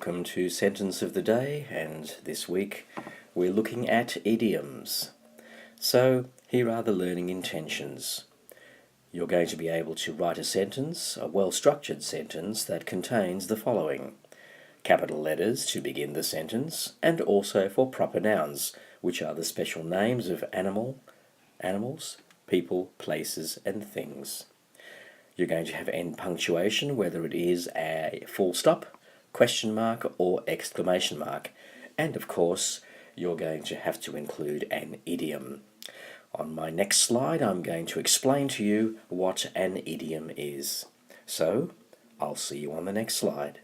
Welcome to Sentence of the Day, and this week we're looking at idioms. So here are the learning intentions. You're going to be able to write a sentence, a well-structured sentence that contains the following: capital letters to begin the sentence, and also for proper nouns, which are the special names of animals, people, places, and things. You're going to have end punctuation, whether it is a full stop, question mark, or exclamation mark. And of course, you're going to have to include an idiom. On my next slide, I'm going to explain to you what an idiom is. So, I'll see you on the next slide.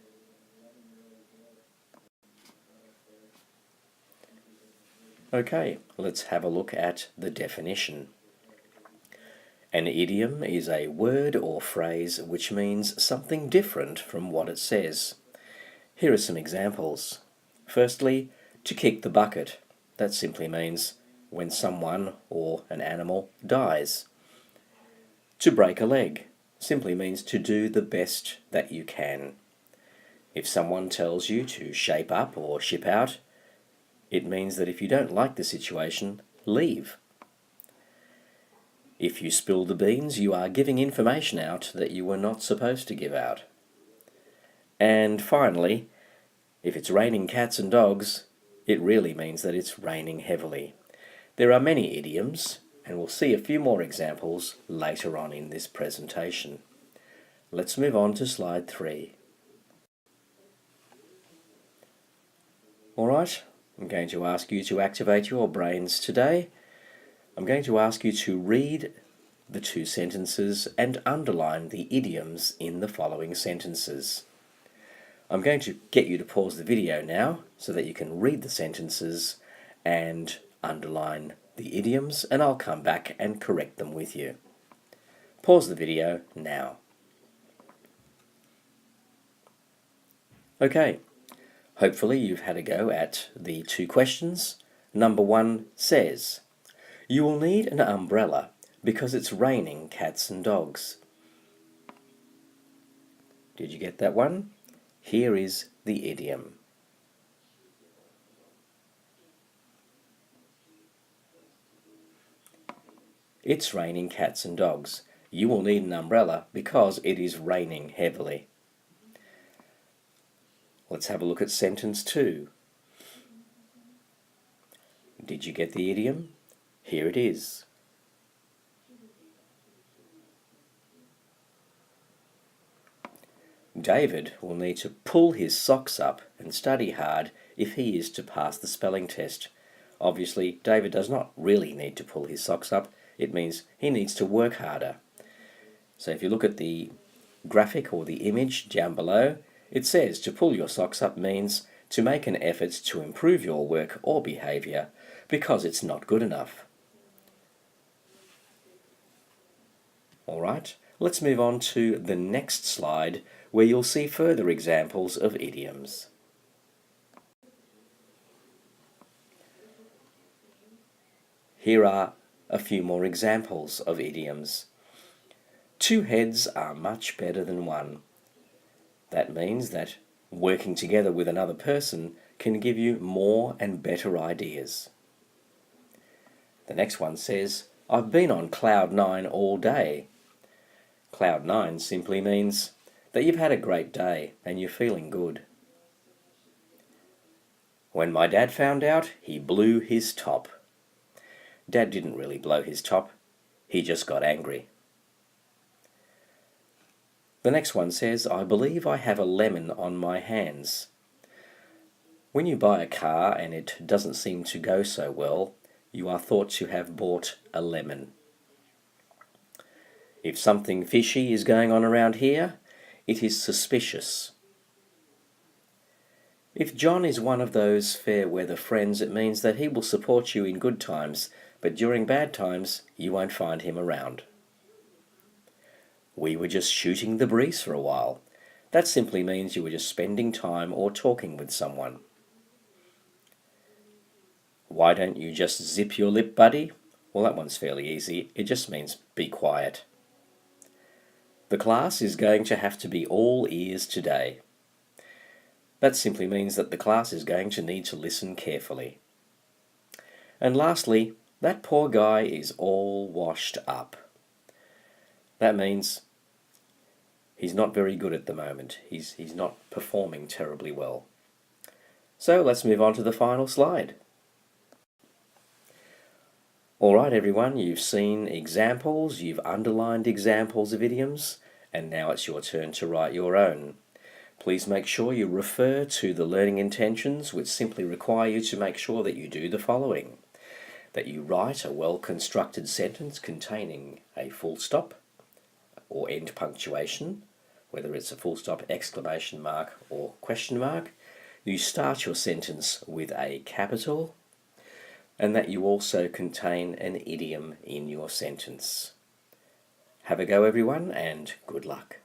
Okay, let's have a look at the definition. An idiom is a word or phrase which means something different from what it says. Here are some examples. Firstly, to kick the bucket. That simply means when someone or an animal dies. To break a leg simply means to do the best that you can. If someone tells you to shape up or ship out, it means that if you don't like the situation, leave. If you spill the beans, you are giving information out that you were not supposed to give out. And finally, if it's raining cats and dogs, it really means that it's raining heavily. There are many idioms, and we'll see a few more examples later on in this presentation. Let's move on to slide 3. Alright, I'm going to ask you to activate your brains today. I'm going to ask you to read the two sentences and underline the idioms in the following sentences. I'm going to get you to pause the video now so that you can read the sentences and underline the idioms, and I'll come back and correct them with you. Pause the video now. Okay, hopefully you've had a go at the two questions. Number 1 says, "You will need an umbrella because it's raining cats and dogs." Did you get that one? Here is the idiom. It's raining cats and dogs. You will need an umbrella because it is raining heavily. Let's have a look at sentence 2. Did you get the idiom? Here it is. David will need to pull his socks up and study hard if he is to pass the spelling test. Obviously, David does not really need to pull his socks up. It means he needs to work harder. So if you look at the graphic or the image down below, it says to pull your socks up means to make an effort to improve your work or behaviour because it's not good enough. Alright, let's move on to the next slide where you'll see further examples of idioms. Here are a few more examples of idioms. 2 heads are much better than one. That means that working together with another person can give you more and better ideas. The next one says, "I've been on cloud 9 all day." Cloud 9 simply means that you've had a great day and you're feeling good. "When my dad found out, he blew his top." Dad didn't really blow his top, he just got angry. The next one says, "I believe I have a lemon on my hands." When you buy a car and it doesn't seem to go so well, you are thought to have bought a lemon. If something fishy is going on around here, it is suspicious. If John is one of those fair weather friends, it means that he will support you in good times, but during bad times, you won't find him around. We were just shooting the breeze for a while. That simply means you were just spending time or talking with someone. Why don't you just zip your lip, buddy? Well, that one's fairly easy. It just means be quiet. The class is going to have to be all ears today. That simply means that the class is going to need to listen carefully. And lastly, that poor guy is all washed up. That means he's not very good at the moment. He's not performing terribly well. So let's move on to the final slide. Alright everyone, you've seen examples, you've underlined examples of idioms, and now it's your turn to write your own. Please make sure you refer to the learning intentions, which simply require you to make sure that you do the following. That you write a well-constructed sentence containing a full stop or end punctuation, whether it's a full stop, exclamation mark or question mark. You start your sentence with a capital, and that you also contain an idiom in your sentence. Have a go everyone, and good luck.